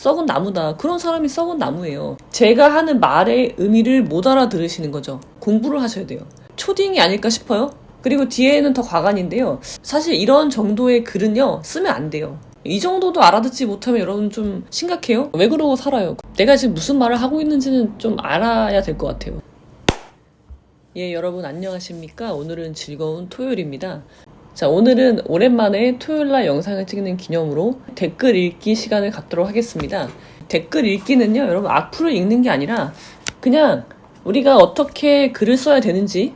썩은 나무다. 그런 사람이 썩은 나무예요. 제가 하는 말의 의미를 못 알아들으시는 거죠. 공부를 하셔야 돼요. 초딩이 아닐까 싶어요. 그리고 뒤에는 더 과간인데요. 사실 이런 정도의 글은요, 쓰면 안 돼요. 이 정도도 알아듣지 못하면 여러분 좀 심각해요. 왜 그러고 살아요? 내가 지금 무슨 말을 하고 있는지는 좀 알아야 될 것 같아요. 예, 여러분 안녕하십니까? 오늘은 즐거운 토요일입니다. 자, 오늘은 오랜만에 토요일날 영상을 찍는 기념으로 댓글 읽기 시간을 갖도록 하겠습니다. 댓글 읽기는요, 여러분 악플을 읽는 게 아니라 그냥 우리가 어떻게 글을 써야 되는지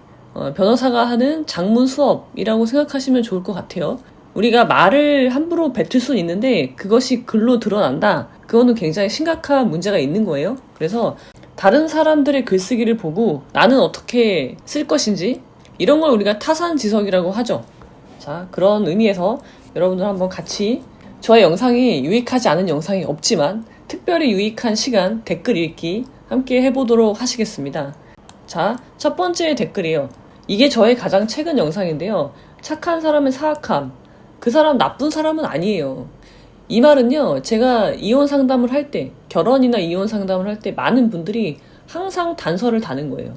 변호사가 하는 작문 수업이라고 생각하시면 좋을 것 같아요. 우리가 말을 함부로 뱉을 수는 있는데 그것이 글로 드러난다? 그거는 굉장히 심각한 문제가 있는 거예요. 그래서 다른 사람들의 글쓰기를 보고 나는 어떻게 쓸 것인지 이런 걸 우리가 타산지석이라고 하죠. 자, 그런 의미에서 여러분들 한번 같이 저의 영상이 유익하지 않은 영상이 없지만 특별히 유익한 시간 댓글 읽기 함께 해보도록 하시겠습니다. 자, 첫 번째 댓글이에요. 이게 저의 가장 최근 영상인데요. 착한 사람의 사악함. 그 사람 나쁜 사람은 아니에요. 이 말은요, 제가 이혼 상담을 할 때, 결혼이나 이혼 상담을 할 때 많은 분들이 항상 단서를 다는 거예요.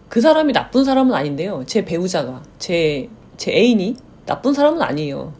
그 사람이 나쁜 사람은 아닌데요. 제 배우자가, 제 애인이 나쁜 사람은 아니에요.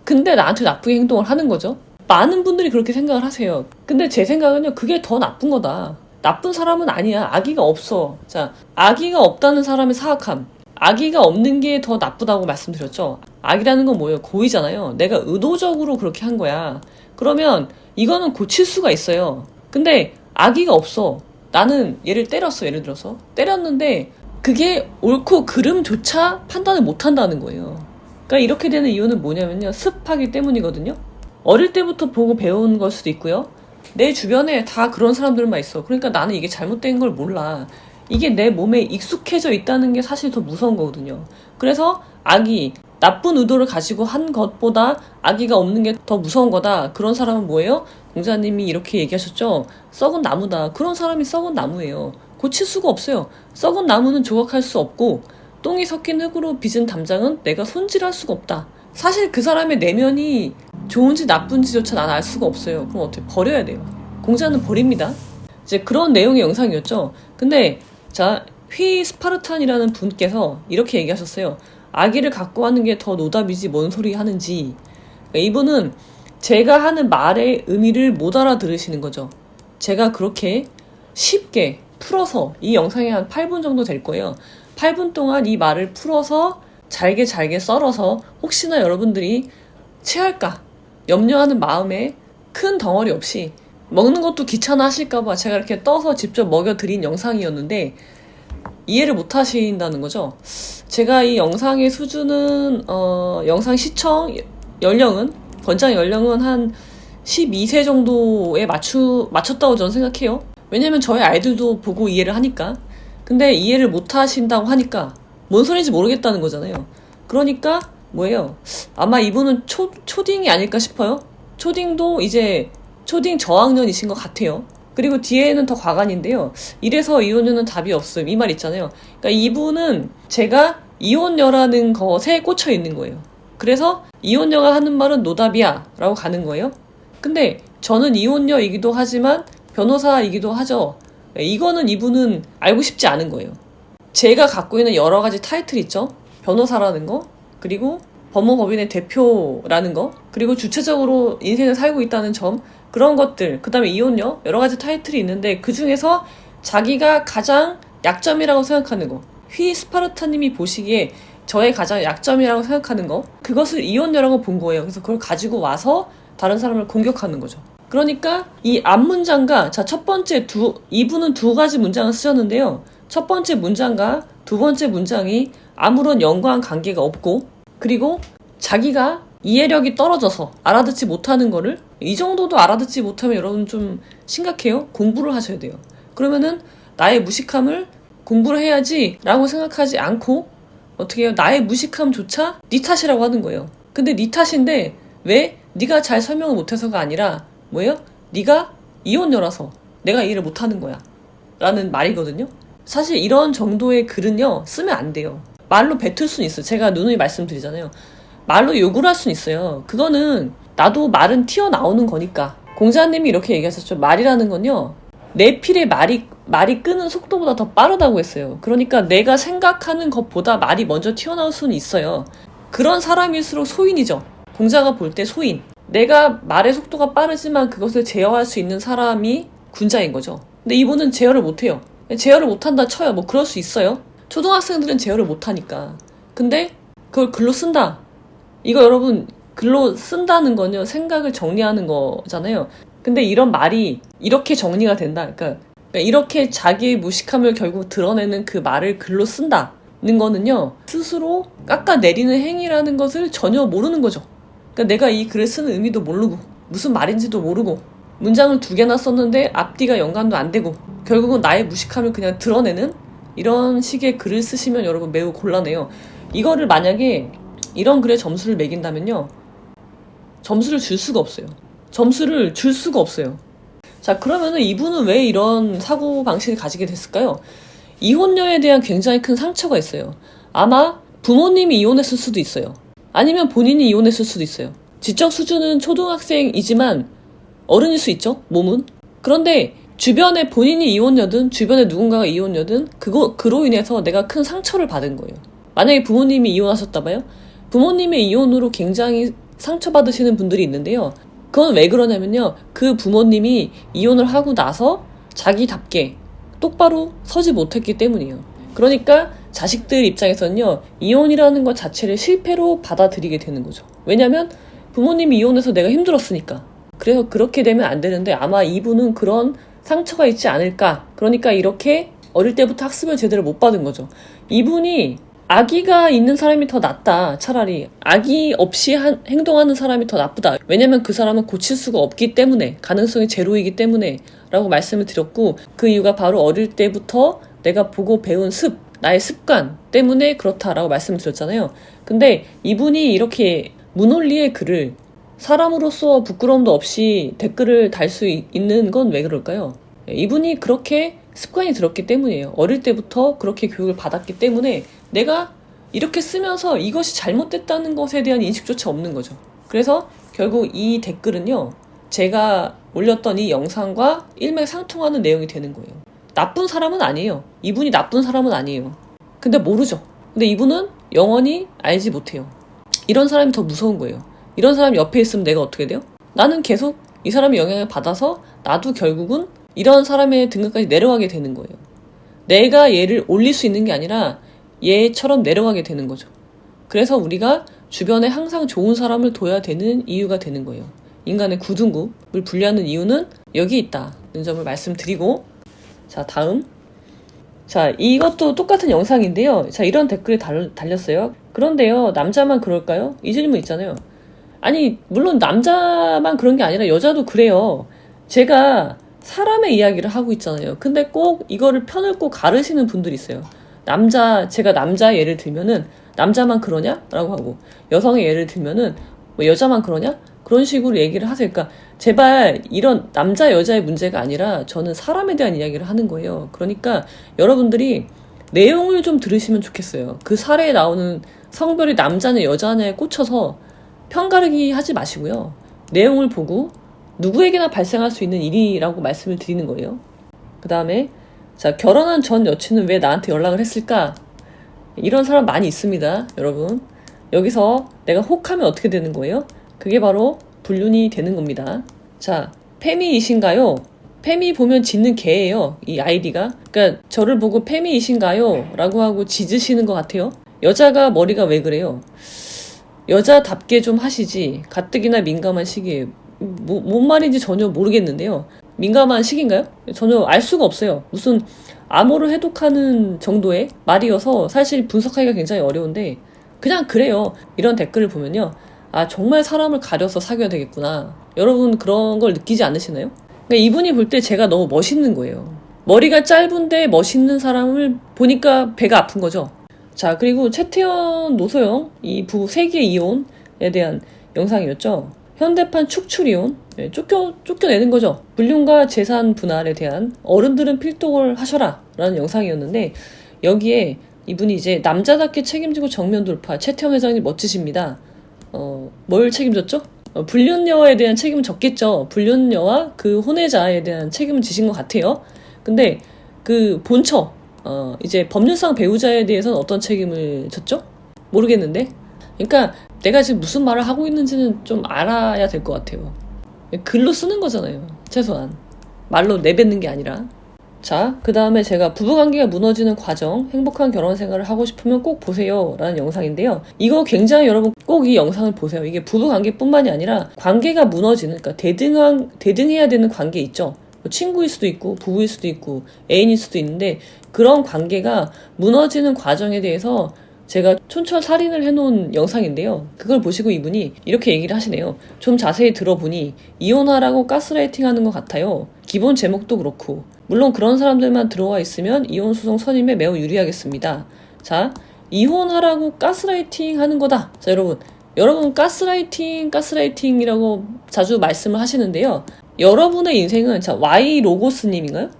근데 나한테 나쁘게 행동을 하는 거죠. 많은 분들이 그렇게 생각을 하세요. 근데 제 생각은요, 그게 더 나쁜 거다. 나쁜 사람은 아니야. 악의가 없어. 자, 악의가 없다는 사람의 사악함. 악의가 없는 게 더 나쁘다고 말씀드렸죠. 악이라는 건 뭐예요? 고의잖아요. 내가 의도적으로 그렇게 한 거야. 그러면 이거는 고칠 수가 있어요. 근데 악의가 없어. 나는 얘를 때렸어. 예를 들어서 때렸는데 그게 옳고 그름조차 판단을 못 한다는 거예요. 그러니까 이렇게 되는 이유는 뭐냐면요, 습하기 때문이거든요. 어릴 때부터 보고 배운 걸 수도 있고요. 내 주변에 다 그런 사람들만 있어. 그러니까 나는 이게 잘못된 걸 몰라. 이게 내 몸에 익숙해져 있다는 게 사실 더 무서운 거거든요. 그래서 악의, 나쁜 의도를 가지고 한 것보다 악의가 없는 게 더 무서운 거다. 그런 사람은 뭐예요? 공자님이 이렇게 얘기하셨죠. 썩은 나무다. 그런 사람이 썩은 나무예요. 고칠 수가 없어요. 썩은 나무는 조각할 수 없고 똥이 섞인 흙으로 빚은 담장은 내가 손질할 수가 없다. 사실 그 사람의 내면이 좋은지 나쁜지조차 난 알 수가 없어요. 그럼 어떻게 버려야 돼요? 공자는 버립니다. 이제 그런 내용의 영상이었죠. 근데 자, 스파르탄이라는 분께서 이렇게 얘기하셨어요. 악의를 갖고 하는 게 더 노답이지 뭔 소리 하는지. 그러니까 이분은 제가 하는 말의 의미를 못 알아들으시는 거죠. 제가 그렇게 쉽게 풀어서 이 영상이 한 8분 정도 될 거예요. 8분 동안 이 말을 풀어서 잘게 썰어서 혹시나 여러분들이 체할까 염려하는 마음에 큰 덩어리 없이 먹는 것도 귀찮아 하실까봐 제가 이렇게 떠서 직접 먹여드린 영상이었는데 이해를 못 하신다는 거죠. 제가 이 영상의 수준은 영상 시청 연령은 권장 연령은 한 12세 정도에 맞췄다고 저는 생각해요. 왜냐면 저희 아이들도 보고 이해를 하니까. 근데 이해를 못 하신다고 하니까 뭔 소리인지 모르겠다는 거잖아요. 그러니까 뭐예요? 아마 이분은 초딩이 아닐까 싶어요. 초딩도 이제 초딩 저학년이신 것 같아요. 그리고 뒤에는 더 과간인데요. 이래서 이혼녀는 답이 없음. 이 말 있잖아요. 그러니까 이분은 제가 이혼녀라는 것에 꽂혀 있는 거예요. 그래서 이혼녀가 하는 말은 노답이야 라고 가는 거예요. 근데 저는 이혼녀이기도 하지만 변호사이기도 하죠. 이거는 이분은 알고 싶지 않은 거예요. 제가 갖고 있는 여러 가지 타이틀 있죠. 변호사라는 거, 그리고 법무법인의 대표라는 거, 그리고 주체적으로 인생을 살고 있다는 점, 그런 것들, 그 다음에 이혼녀, 여러 가지 타이틀이 있는데 그 중에서 자기가 가장 약점이라고 생각하는 거, 스파르타님이 보시기에 저의 가장 약점이라고 생각하는 거, 그것을 이혼녀라고 본 거예요. 그래서 그걸 가지고 와서 다른 사람을 공격하는 거죠. 그러니까 이 앞문장과 첫 번째 이분은 두 가지 문장을 쓰셨는데요. 첫 번째 문장과 두 번째 문장이 아무런 연관 관계가 없고, 그리고 자기가 이해력이 떨어져서 알아듣지 못하는 거를 이 정도도 알아듣지 못하면 여러분 좀 심각해요. 공부를 하셔야 돼요. 그러면은 나의 무식함을 공부를 해야지 라고 생각하지 않고 어떻게 해요? 나의 무식함조차 네 탓이라고 하는 거예요. 근데 네 탓인데 왜? 네가 잘 설명을 못해서가 아니라 뭐예요? 네가 이혼녀라서 내가 이해를 못하는 거야 라는 말이거든요. 사실 이런 정도의 글은요, 쓰면 안 돼요. 말로 뱉을 수는 있어요. 제가 누누이 말씀드리잖아요. 말로 욕을 할 수는 있어요. 그거는 나도 말은 튀어나오는 거니까 공자님이 이렇게 얘기하셨죠. 말이라는 건요, 내 필에 말이 끄는 속도보다 더 빠르다고 했어요. 그러니까 내가 생각하는 것보다 말이 먼저 튀어나올 수는 있어요. 그런 사람일수록 소인이죠. 공자가 볼 때 소인. 내가 말의 속도가 빠르지만 그것을 제어할 수 있는 사람이 군자인 거죠. 근데 이분은 제어를 못해요. 제어를 못한다 쳐요. 뭐 그럴 수 있어요. 초등학생들은 제어를 못하니까. 근데 그걸 글로 쓴다. 이거 여러분, 글로 쓴다는 건요, 생각을 정리하는 거잖아요. 근데 이런 말이 이렇게 정리가 된다. 그러니까 이렇게 자기의 무식함을 결국 드러내는 그 말을 글로 쓴다는 거는요, 스스로 깎아내리는 행위라는 것을 전혀 모르는 거죠. 그러니까 내가 이 글을 쓰는 의미도 모르고 무슨 말인지도 모르고 문장을 2개나 썼는데 앞뒤가 연관도 안 되고 결국은 나의 무식함을 그냥 드러내는 이런 식의 글을 쓰시면 여러분 매우 곤란해요. 이거를 만약에 이런 글에 점수를 매긴다면요, 점수를 줄 수가 없어요. 점수를 줄 수가 없어요. 자, 그러면은 이분은 왜 이런 사고방식을 가지게 됐을까요? 이혼녀에 대한 굉장히 큰 상처가 있어요. 아마 부모님이 이혼했을 수도 있어요. 아니면 본인이 이혼했을 수도 있어요. 지적 수준은 초등학생이지만 어른일 수 있죠, 몸은. 그런데 주변에 본인이 이혼녀든 주변에 누군가가 이혼녀든 그로 인해서 내가 큰 상처를 받은 거예요. 만약에 부모님이 이혼하셨다 봐요. 부모님의 이혼으로 굉장히 상처받으시는 분들이 있는데요. 그건 왜 그러냐면요, 그 부모님이 이혼을 하고 나서 자기답게 똑바로 서지 못했기 때문이에요. 그러니까 자식들 입장에서는요, 이혼이라는 것 자체를 실패로 받아들이게 되는 거죠. 왜냐면 부모님이 이혼해서 내가 힘들었으니까. 그래서 그렇게 되면 안 되는데 아마 이분은 그런 상처가 있지 않을까. 그러니까 이렇게 어릴 때부터 학습을 제대로 못 받은 거죠. 이분이 아기가 있는 사람이 더 낫다. 차라리 아기 없이 행동하는 사람이 더 나쁘다. 왜냐면 그 사람은 고칠 수가 없기 때문에, 가능성이 제로이기 때문에 라고 말씀을 드렸고, 그 이유가 바로 어릴 때부터 내가 보고 배운 나의 습관 때문에 그렇다라고 말씀을 드렸잖아요. 근데 이분이 이렇게 무논리의 글을, 사람으로서 부끄러움도 없이 댓글을 달 수 있는 건 왜 그럴까요? 이분이 그렇게 습관이 들었기 때문이에요. 어릴 때부터 그렇게 교육을 받았기 때문에 내가 이렇게 쓰면서 이것이 잘못됐다는 것에 대한 인식조차 없는 거죠. 그래서 결국 이 댓글은요, 제가 올렸던 이 영상과 일맥상통하는 내용이 되는 거예요. 나쁜 사람은 아니에요. 이분이 나쁜 사람은 아니에요. 근데 모르죠. 근데 이분은 영원히 알지 못해요. 이런 사람이 더 무서운 거예요. 이런 사람이 옆에 있으면 내가 어떻게 돼요? 나는 계속 이 사람의 영향을 받아서 나도 결국은 이런 사람의 등급까지 내려가게 되는 거예요. 내가 얘를 올릴 수 있는 게 아니라 얘처럼 내려가게 되는 거죠. 그래서 우리가 주변에 항상 좋은 사람을 둬야 되는 이유가 되는 거예요. 인간의 구등급을 분류하는 이유는 여기 있다는 점을 말씀드리고, 자, 다음. 자, 이것도 똑같은 영상인데요. 자, 이런 댓글이 달렸어요. 그런데요, 남자만 그럴까요? 이 질문 있잖아요. 아니, 물론 남자만 그런 게 아니라 여자도 그래요. 제가 사람의 이야기를 하고 있잖아요. 근데 꼭 이거를 편을 꼭 가르시는 분들이 있어요. 제가 남자 예를 들면은 남자만 그러냐? 라고 하고, 여성의 예를 들면은 뭐 여자만 그러냐? 그런 식으로 얘기를 하세요. 그러니까 제발 이런 남자 여자의 문제가 아니라 저는 사람에 대한 이야기를 하는 거예요. 그러니까 여러분들이 내용을 좀 들으시면 좋겠어요. 그 사례에 나오는 성별이 남자냐 여자냐에 꽂혀서 편가르기 하지 마시고요. 내용을 보고 누구에게나 발생할 수 있는 일이라고 말씀을 드리는 거예요. 그 다음에, 자, 결혼한 전 여친은 왜 나한테 연락을 했을까? 이런 사람 많이 있습니다, 여러분. 여기서 내가 혹하면 어떻게 되는 거예요? 그게 바로 불륜이 되는 겁니다. 자, 페미이신가요? 페미 보면 짖는 개예요, 이 아이디가. 그러니까 저를 보고 페미이신가요? 라고 하고 짖으시는 것 같아요. 여자가 머리가 왜 그래요? 여자답게 좀 하시지. 가뜩이나 민감한 시기에 뭔 말인지 전혀 모르겠는데요. 민감한 시기인가요? 전혀 알 수가 없어요. 무슨 암호를 해독하는 정도의 말이어서 사실 분석하기가 굉장히 어려운데 그냥 그래요. 이런 댓글을 보면요, 아, 정말 사람을 가려서 사귀어야 되겠구나. 여러분 그런 걸 느끼지 않으시나요? 그러니까 이분이 볼 때 제가 너무 멋있는 거예요. 머리가 짧은데 멋있는 사람을 보니까 배가 아픈 거죠. 자, 그리고 최태원, 노소영 이 부부 세기의 이혼에 대한 영상이었죠. 현대판 축출이혼, 쫓겨내는 거죠. 불륜과 재산 분할에 대한 어른들은 필독을 하셔라 라는 영상이었는데, 여기에 이분이 이제 남자답게 책임지고 정면 돌파, 최태원 회장님 멋지십니다. 뭘 책임졌죠? 불륜녀에 대한 책임은 졌겠죠. 불륜녀와 그 혼외자에 대한 책임은 지신 것 같아요. 근데 그 본처, 이제 법률상 배우자에 대해서는 어떤 책임을 졌죠? 모르겠는데. 그러니까 내가 지금 무슨 말을 하고 있는지는 좀 알아야 될 것 같아요. 글로 쓰는 거잖아요. 최소한. 말로 내뱉는 게 아니라. 자, 그 다음에 제가 부부관계가 무너지는 과정, 행복한 결혼 생활을 하고 싶으면 꼭 보세요 라는 영상인데요. 이거 굉장히 여러분 꼭 이 영상을 보세요. 이게 부부관계뿐만이 아니라 관계가 무너지는, 그러니까 대등해야 되는 관계 있죠. 뭐 친구일 수도 있고 부부일 수도 있고 애인일 수도 있는데 그런 관계가 무너지는 과정에 대해서 제가 촌철살인을 해놓은 영상인데요. 그걸 보시고 이분이 이렇게 얘기를 하시네요. 좀 자세히 들어보니 이혼하라고 가스라이팅 하는 것 같아요. 기본 제목도 그렇고 물론 그런 사람들만 들어와 있으면 이혼 소송 선임에 매우 유리하겠습니다. 자, 이혼하라고 가스라이팅 하는 거다. 자, 여러분 가스라이팅이라고 자주 말씀을 하시는데요. 여러분의 인생은, 자, Y로고스님인가요?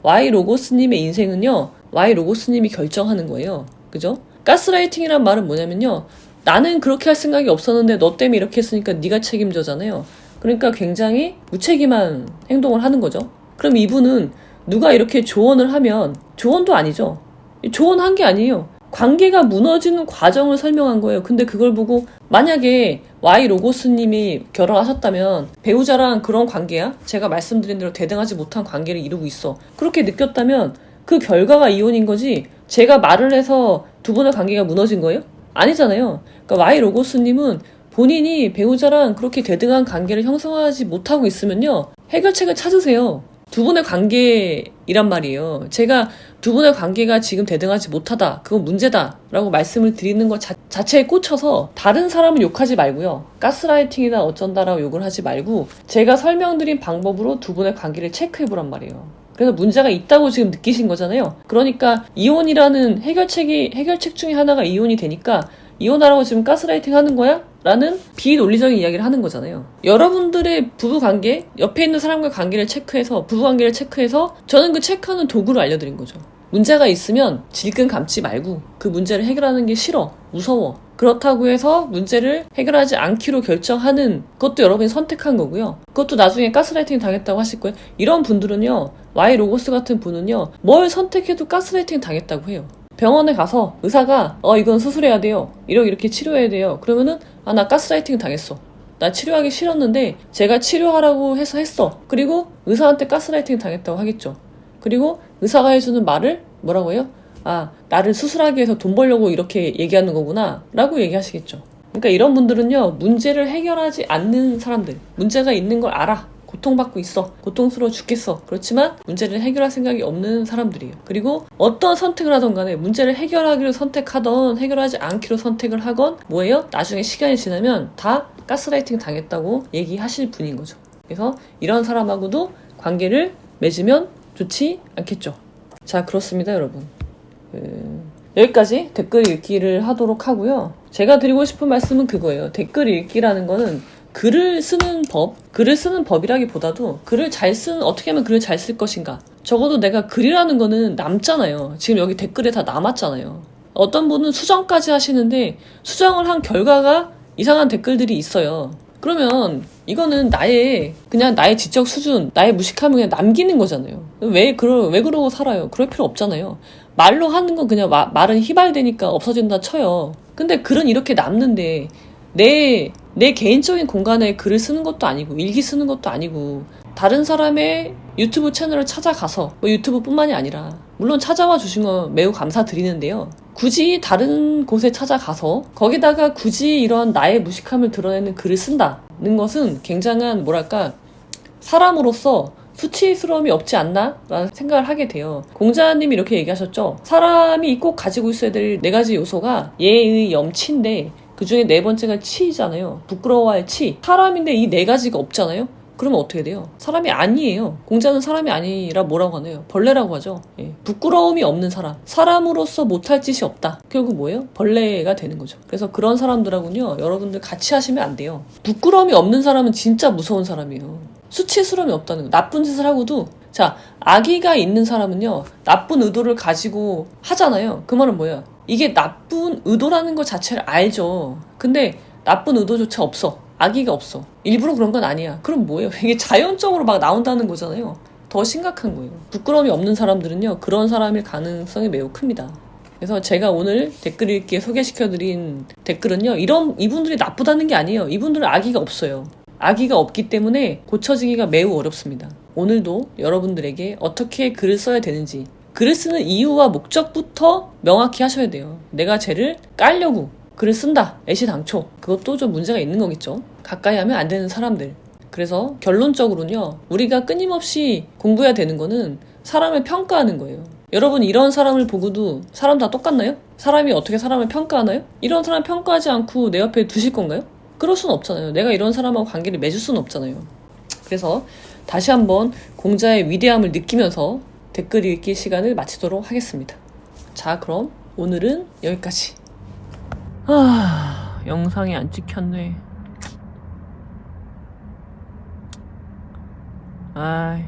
Y로고스님의 인생은요, Y로고스님이 결정하는 거예요. 그죠? 가스라이팅이란 말은 뭐냐면요, 나는 그렇게 할 생각이 없었는데 너 때문에 이렇게 했으니까 네가 책임져잖아요. 그러니까 굉장히 무책임한 행동을 하는 거죠. 그럼 이분은 누가 이렇게 조언을 하면, 조언도 아니죠. 조언한 게 아니에요. 관계가 무너지는 과정을 설명한 거예요. 근데 그걸 보고 만약에 Y로고스님이 결혼하셨다면 배우자랑 그런 관계야? 제가 말씀드린 대로 대등하지 못한 관계를 이루고 있어. 그렇게 느꼈다면 그 결과가 이혼인 거지, 제가 말을 해서 두 분의 관계가 무너진 거예요? 아니잖아요. 그러니까 Y로고스님은 본인이 배우자랑 그렇게 대등한 관계를 형성하지 못하고 있으면요, 해결책을 찾으세요. 두 분의 관계이란 말이에요. 제가 두 분의 관계가 지금 대등하지 못하다, 그건 문제다 라고 말씀을 드리는 것 자체에 꽂혀서 다른 사람을 욕하지 말고요, 가스라이팅이다 어쩐다라고 욕을 하지 말고 제가 설명드린 방법으로 두 분의 관계를 체크해보란 말이에요. 그래서 문제가 있다고 지금 느끼신 거잖아요. 그러니까 이혼이라는 해결책 중에 하나가 이혼이 되니까 이혼하라고 지금 가스라이팅 하는 거야? 라는 비논리적인 이야기를 하는 거잖아요. 여러분들의 부부관계, 옆에 있는 사람과 관계를 체크해서, 부부관계를 체크해서 저는 그 체크하는 도구를 알려드린 거죠. 문제가 있으면 질끈 감지 말고 그 문제를 해결하는 게 싫어, 무서워. 그렇다고 해서 문제를 해결하지 않기로 결정하는 것도 여러분이 선택한 거고요. 그것도 나중에 가스라이팅 당했다고 하실 거예요. 이런 분들은요, Y로고스 같은 분은요, 뭘 선택해도 가스라이팅 당했다고 해요. 병원에 가서 의사가 이건 수술해야 돼요, 이렇게 치료해야 돼요. 그러면은 나 가스라이팅 당했어, 나 치료하기 싫었는데 제가 치료하라고 해서 했어. 그리고 의사한테 가스라이팅 당했다고 하겠죠. 그리고 의사가 해주는 말을 뭐라고 해요? 나를 수술하기 위해서 돈 벌려고 이렇게 얘기하는 거구나 라고 얘기하시겠죠. 그러니까 이런 분들은요, 문제를 해결하지 않는 사람들, 문제가 있는 걸 알아, 고통받고 있어, 고통스러워 죽겠어, 그렇지만 문제를 해결할 생각이 없는 사람들이에요. 그리고 어떤 선택을 하던 간에 문제를 해결하기로 선택하던 해결하지 않기로 선택을 하건 뭐예요? 나중에 시간이 지나면 다 가스라이팅 당했다고 얘기하실 분인 거죠. 그래서 이런 사람하고도 관계를 맺으면 좋지 않겠죠. 자, 그렇습니다 여러분. 여기까지 댓글 읽기를 하도록 하고요. 제가 드리고 싶은 말씀은 그거예요. 댓글 읽기라는 거는 글을 쓰는 법이라기보다도 어떻게 하면 글을 잘 쓸 것인가. 적어도 내가 글이라는 거는 남잖아요. 지금 여기 댓글에 다 남았잖아요. 어떤 분은 수정까지 하시는데 수정을 한 결과가 이상한 댓글들이 있어요. 그러면 이거는 나의 지적 수준, 나의 무식함을 그냥 남기는 거잖아요. 왜 그러고 살아요? 그럴 필요 없잖아요. 말로 하는 건 그냥 말은 휘발되니까 없어진다 쳐요. 근데 글은 이렇게 남는데 내 개인적인 공간에 글을 쓰는 것도 아니고 일기 쓰는 것도 아니고 다른 사람의 유튜브 채널을 찾아가서, 유튜브뿐만이 아니라 물론 찾아와 주신 거 매우 감사드리는데요, 굳이 다른 곳에 찾아가서 거기다가 굳이 이런 나의 무식함을 드러내는 글을 쓴다는 것은 굉장한 사람으로서 수치스러움이 없지 않나? 라는 생각을 하게 돼요. 공자님이 이렇게 얘기하셨죠. 사람이 꼭 가지고 있어야 될 4가지 요소가 예의, 염치인데 그 중에 4번째가 치이잖아요. 부끄러워할 치. 사람인데 이 4가지가 없잖아요. 그러면 어떻게 돼요? 사람이 아니에요. 공자는 사람이 아니라 뭐라고 하나요? 벌레라고 하죠. 부끄러움이 없는 사람. 사람으로서 못할 짓이 없다. 결국 뭐예요? 벌레가 되는 거죠. 그래서 그런 사람들하고는요, 여러분들 같이 하시면 안 돼요. 부끄러움이 없는 사람은 진짜 무서운 사람이에요. 수치스러움이 없다는 거. 나쁜 짓을 하고도, 자, 악의가 있는 사람은요, 나쁜 의도를 가지고 하잖아요. 그 말은 뭐예요? 이게 나쁜 의도라는 것 자체를 알죠. 근데 나쁜 의도조차 없어. 악의가 없어. 일부러 그런 건 아니야. 그럼 뭐예요? 이게 자연적으로 막 나온다는 거잖아요. 더 심각한 거예요. 부끄러움이 없는 사람들은요, 그런 사람일 가능성이 매우 큽니다. 그래서 제가 오늘 댓글 읽기에 소개시켜드린 댓글은요, 이분들이 나쁘다는 게 아니에요. 이분들은 악의가 없어요. 악의가 없기 때문에 고쳐지기가 매우 어렵습니다. 오늘도 여러분들에게 어떻게 글을 써야 되는지, 글을 쓰는 이유와 목적부터 명확히 하셔야 돼요. 내가 쟤를 깔려고 글을 쓴다. 애시당초. 그것도 좀 문제가 있는 거겠죠. 가까이 하면 안 되는 사람들. 그래서 결론적으로는요, 우리가 끊임없이 공부해야 되는 거는 사람을 평가하는 거예요. 여러분, 이런 사람을 보고도 사람 다 똑같나요? 사람이 어떻게 사람을 평가하나요? 이런 사람 평가하지 않고 내 옆에 두실 건가요? 그럴 순 없잖아요. 내가 이런 사람하고 관계를 맺을 수는 없잖아요. 그래서 다시 한번 공자의 위대함을 느끼면서 댓글 읽기 시간을 마치도록 하겠습니다. 자, 그럼 오늘은 여기까지. 영상이 안 찍혔네. 아이.